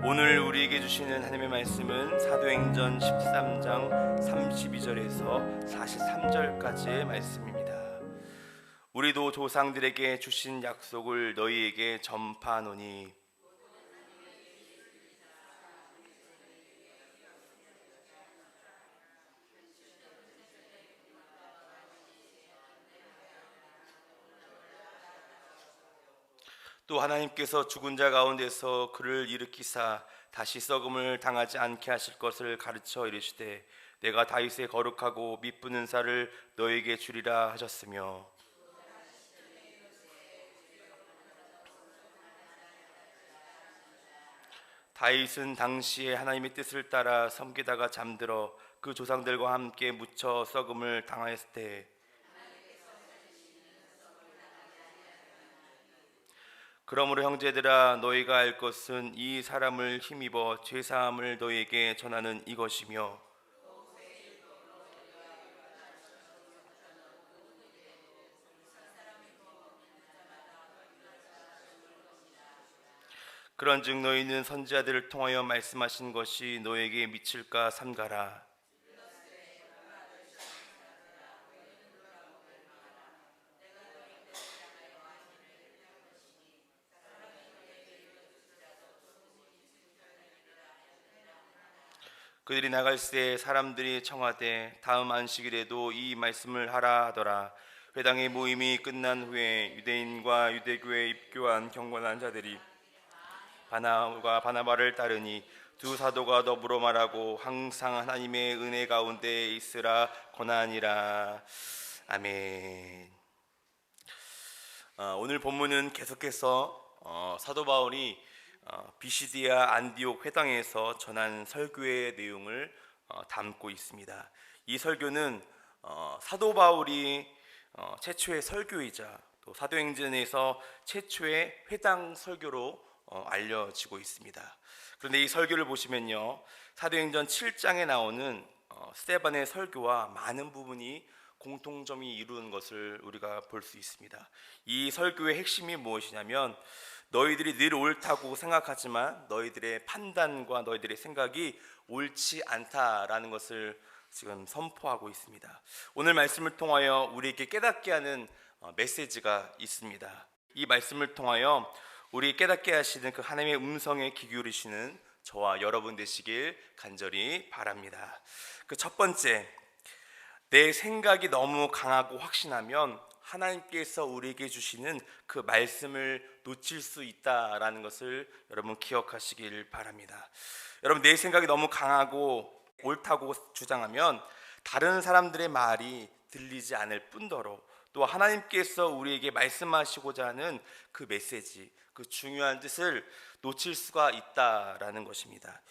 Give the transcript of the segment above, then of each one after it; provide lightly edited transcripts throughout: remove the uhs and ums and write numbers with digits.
오늘 우리에게 주시는 하나님의 말씀은 사도행전 13장 32절에서 43절까지의 말씀입니다. 우리도 조상들에게 주신 약속을 너희에게 전파하노니 또 하나님께서 죽은 자 가운데서 그를 일으키사 다시 썩음을 당하지 않게 하실 것을 가르쳐 이르시되 내가 다윗의 거룩하고 미쁘는 살을 너에게 주리라 하셨으며 다윗은 당시에 하나님의 뜻을 따라 섬기다가 잠들어 그 조상들과 함께 묻혀 썩음을 당하였을 때 그러므로 형제들아 너희가 알 것은 이 사람을 힘입어 죄사함을 너희에게 전하는 이것이며 그런즉 너희는 선지자들을 통하여 말씀하신 것이 너희에게 미칠까 삼가라. 그들이 나갈새 사람들이 청하되 다음 안식일에도 이 말씀을 하라 하더라. 회당의 모임이 끝난 후에 유대인과 유대교에 입교한 경건한 자들이 바나와 바나바를 따르니 두 사도가 더불어 말하고 항상 하나님의 은혜 가운데 있으라 권하니라. 아멘. 오늘 본문은 계속해서 사도 바울이 비시디아 안디옥 회당에서 전한 설교의 내용을 담고 있습니다. 이 설교는 사도 바울이 최초의 설교이자 또 사도행전에서 최초의 회당 설교로 알려지고 있습니다. 그런데 이 설교를 보시면요, 사도행전 7장에 나오는 스데반의 설교와 많은 부분이 공통점이 이루는 것을 우리가 볼 수 있습니다. 이 설교의 핵심이 무엇이냐면 너희들이 늘 옳다고 생각하지만 너희들의 판단과 너희들의 생각이 옳지 않다라는 것을 지금 선포하고 있습니다. 오늘 말씀을 통하여 우리에게 깨닫게 하는 메시지가 있습니다. 이 말씀을 통하여 우리 깨닫게 하시는 그 하나님의 음성에 귀 기울이시는 저와 여러분 되시길 간절히 바랍니다. 그 첫 번째, 내 생각이 너무 강하고 확신하면 하나님께서 우리에게 주시는 그 말씀을 놓칠 수 있다라는 것을 여러분 기억하시길 바랍니다. 여러분, 내 생각이 너무 강하고 옳다고 주장하면 다른 사람들의 말이 들리지 않을 뿐더러 또 하나님께서 우리에게 말씀하시고자 하는 그 메시지, 그 중요한 뜻을 놓칠 수가 있다라는 것입니다.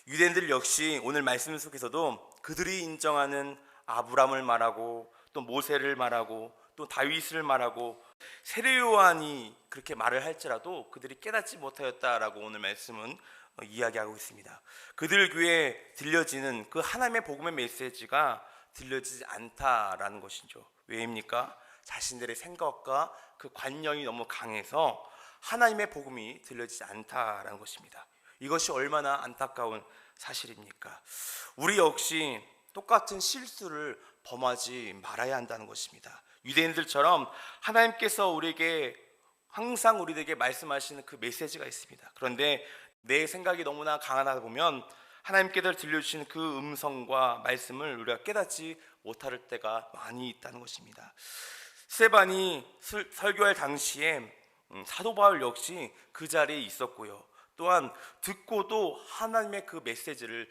유대인들 역시 오늘 말씀 속에서도 그들이 인정하는 아브람을 말하고 또 모세를 말하고 또 다윗을 말하고 세례 요한이 그렇게 말을 할지라도 그들이 깨닫지 못하였다라고 오늘 말씀은 이야기하고 있습니다. 그들 귀에 들려지는 그 하나님의 복음의 메시지가 들려지지 않다라는 것이죠. 왜입니까? 자신들의 생각과 그 관념이 너무 강해서 하나님의 복음이 들려지지 않다라는 것입니다. 이것이 얼마나 안타까운 사실입니까? 우리 역시 똑같은 실수를 범하지 말아야 한다는 것입니다. 유대인들처럼 하나님께서 우리에게 항상 우리에게 말씀하시는 그 메시지가 있습니다. 그런데 내 생각이 너무나 강하다 보면 하나님께서 들려주시는 그 음성과 말씀을 우리가 깨닫지 못할 때가 많이 있다는 것입니다. 스데반이 설교할 당시에 사도 바울 역시 그 자리에 있었고요. 또한 듣고도 하나님의 그 메시지를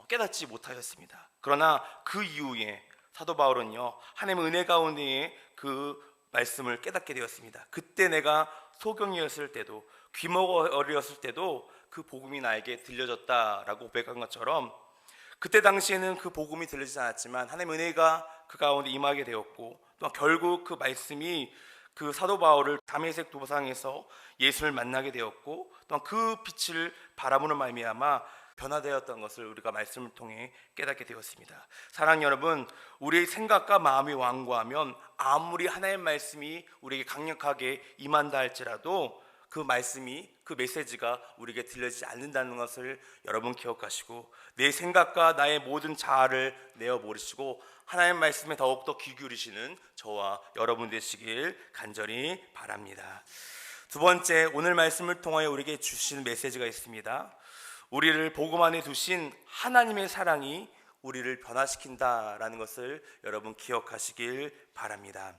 깨닫지 못하였습니다. 그러나 그 이후에 사도 바울은요, 하나님의 은혜 가운데에 그 말씀을 깨닫게 되었습니다. 그때 내가 소경이었을 때도 귀머거리였을 때도 그 복음이 나에게 들려졌다라고 고백한 것처럼 그때 당시에는 그 복음이 들리지 않았지만 하나님의 은혜가 그 가운데 임하게 되었고 또 결국 그 말씀이 그 사도 바울을 다메섹 도상에서 예수를 만나게 되었고 또 그 빛을 바라보는 말미암아 변화되었던 것을 우리가 말씀을 통해 깨닫게 되었습니다. 사랑하는 여러분, 우리의 생각과 마음이 완고하면 아무리 하나님의 말씀이 우리에게 강력하게 임한다 할지라도 그 말씀이, 그 메시지가 우리에게 들려지지 않는다는 것을 여러분 기억하시고, 내 생각과 나의 모든 자아를 내어버리시고 하나님의 말씀에 더욱더 귀 기울이시는 저와 여러분 되시길 간절히 바랍니다. 두 번째, 오늘 말씀을 통하여 우리에게 주시는 메시지가 있습니다. 우리를 복음 안에 두신 하나님의 사랑이 우리를 변화시킨다라는 것을 여러분 기억하시길 바랍니다.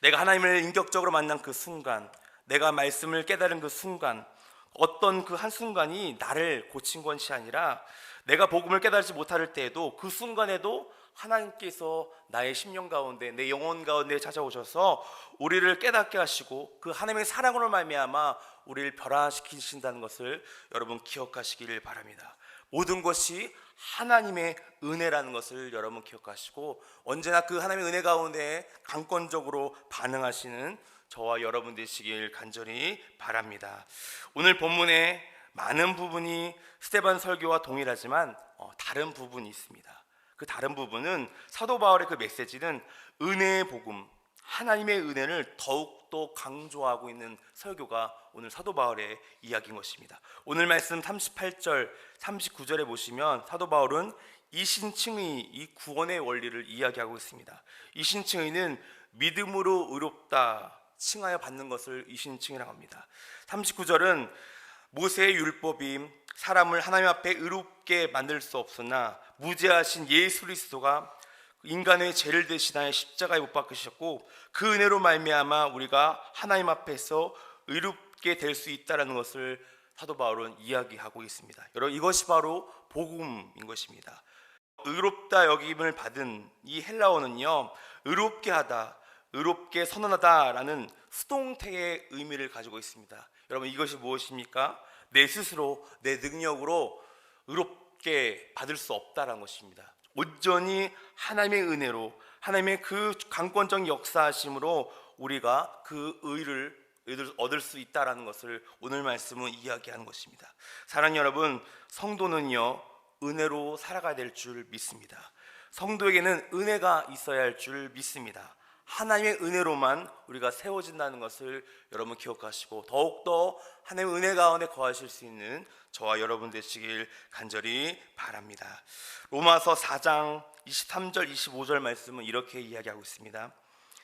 내가 하나님을 인격적으로 만난 그 순간, 내가 말씀을 깨달은 그 순간, 어떤 그 한순간이 나를 고친 것이 아니라 내가 복음을 깨달지 못할 때에도 그 순간에도 하나님께서 나의 심령 가운데, 내 영혼 가운데 찾아오셔서 우리를 깨닫게 하시고 그 하나님의 사랑으로 말미암아 우리를 변화시키신다는 것을 여러분 기억하시길 바랍니다. 모든 것이 하나님의 은혜라는 것을 여러분 기억하시고, 언제나 그 하나님의 은혜 가운데 강권적으로 반응하시는 저와 여러분 되시길 간절히 바랍니다. 오늘 본문의 많은 부분이 스데반 설교와 동일하지만 다른 부분이 있습니다. 그 다른 부분은 사도 바울의 그 메시지는 은혜의 복음, 하나님의 은혜를 더욱더 강조하고 있는 설교가 오늘 사도 바울의 이야기인 것입니다. 오늘 말씀 38절, 39절에 보시면 사도 바울은 이신칭의, 이 구원의 원리를 이야기하고 있습니다. 이신칭의는 믿음으로 의롭다 칭하여 받는 것을 이신칭이라고 합니다. 39절은 모세의 율법이 사람을 하나님 앞에 의롭게 만들 수 없으나 무죄하신 예수 그리스도가 인간의 죄를 대신하여 십자가에 못 박히셨고 그 은혜로 말미암아 우리가 하나님 앞에서 의롭게 될 수 있다라는 것을 사도 바울은 이야기하고 있습니다. 여러분, 이것이 바로 복음인 것입니다. 의롭다 여김을 받은 이 헬라어는요, 의롭게 하다, 의롭게 선언하다라는 수동태의 의미를 가지고 있습니다. 여러분, 이것이 무엇입니까? 내 스스로, 내 능력으로 의롭게 받을 수 없다라는 것입니다. 온전히 하나님의 은혜로, 하나님의 그 강권적 역사하심으로 우리가 그 의를 얻을 수 있다라는 것을 오늘 말씀은 이야기하는 것입니다. 사랑하는 여러분, 성도는요, 은혜로 살아가야 될 줄 믿습니다. 성도에게는 은혜가 있어야 할 줄 믿습니다. 하나님의 은혜로만 우리가 세워진다는 것을 여러분 기억하시고, 더욱더 하나님의 은혜 가운데 거하실 수 있는 저와 여러분 되시길 간절히 바랍니다. 로마서 4장 23절 25절 말씀은 이렇게 이야기하고 있습니다.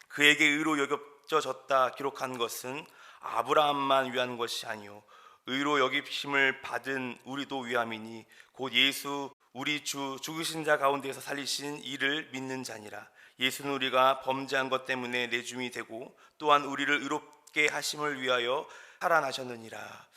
그에게 의로 여겨졌다 기록한 것은 아브라함만 위한 것이 아니요 의로 여김을 받은 우리도 위함이니 곧 예수 우리 주 죽으신 자 가운데서 살리신 이를 믿는 자니라. 예수는 우리가 범죄한 것 때문에 내줌이 되고 또한 우리를 의롭게 하심을 위하여 살아나셨느니라.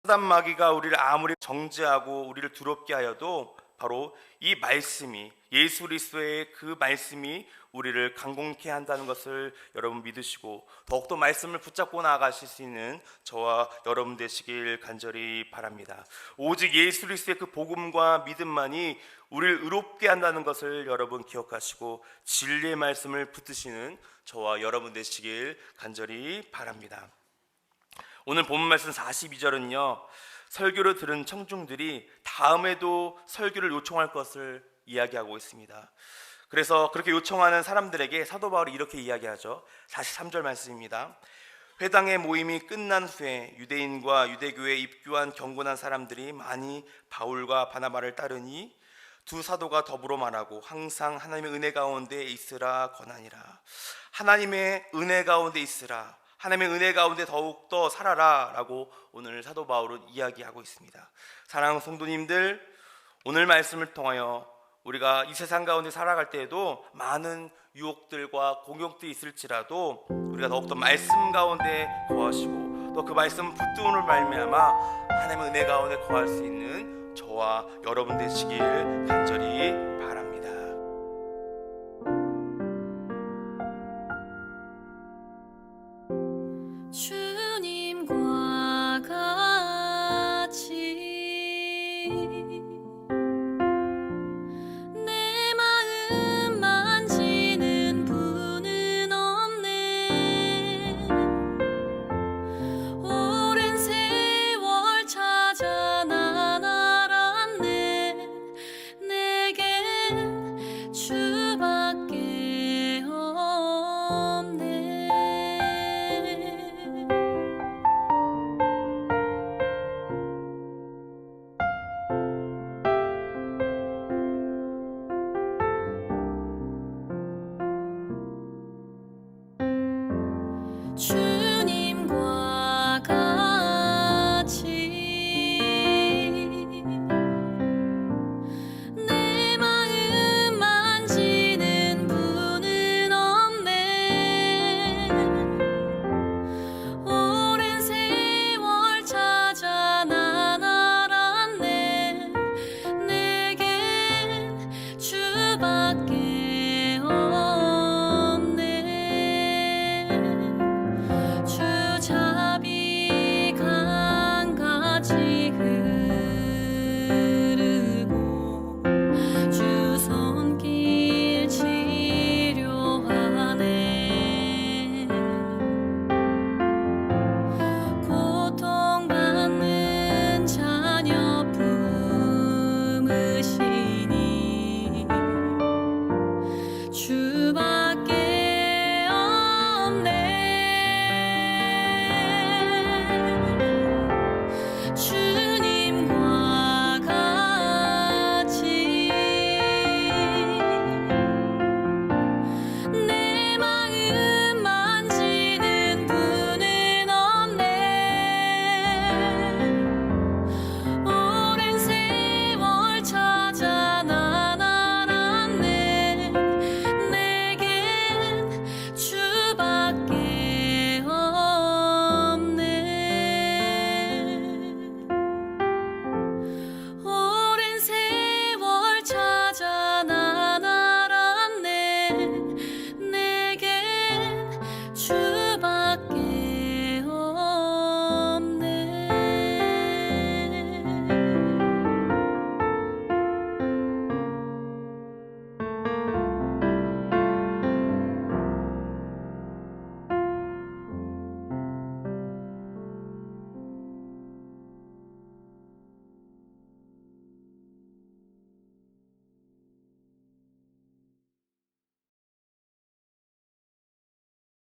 사단 마귀가 우리를 아무리 정죄하고 우리를 두렵게 하여도 바로 이 말씀이, 예수 그리스도의 그 말씀이 우리를 강건케 한다는 것을 여러분 믿으시고 더욱더 말씀을 붙잡고 나아가실 수 있는 저와 여러분 되시길 간절히 바랍니다. 오직 예수 그리스도의 그 복음과 믿음만이 우리를 의롭게 한다는 것을 여러분 기억하시고 진리의 말씀을 붙드시는 저와 여러분 되시길 간절히 바랍니다. 오늘 본문 말씀 42절은요, 설교를 들은 청중들이 다음에도 설교를 요청할 것을 이야기하고 있습니다. 그래서 그렇게 요청하는 사람들에게 사도 바울이 이렇게 이야기하죠. 43절 말씀입니다. 회당의 모임이 끝난 후에 유대인과 유대교에 입교한 경건한 사람들이 많이 바울과 바나바를 따르니 두 사도가 더불어 말하고 항상 하나님의 은혜 가운데 있으라 권하니라. 하나님의 은혜 가운데 있으라, 하나님의 은혜 가운데 더욱더 살아라 라고 오늘 사도 바울은 이야기하고 있습니다. 사랑하는 성도님들, 오늘 말씀을 통하여 우리가 이 세상 가운데 살아갈 때에도 많은 유혹들과 공격들이 있을지라도 우리가 더욱더 말씀 가운데 거하시고 또 그 말씀 붙들음으로 말미암아 하나님의 은혜 가운데 거할 수 있는 저와 여러분 되시길 간절히 바랍니다. 주님과 같이 내 마음 만지는 분은 없네. 오랜 세월 찾아 난 알았네. 내게 주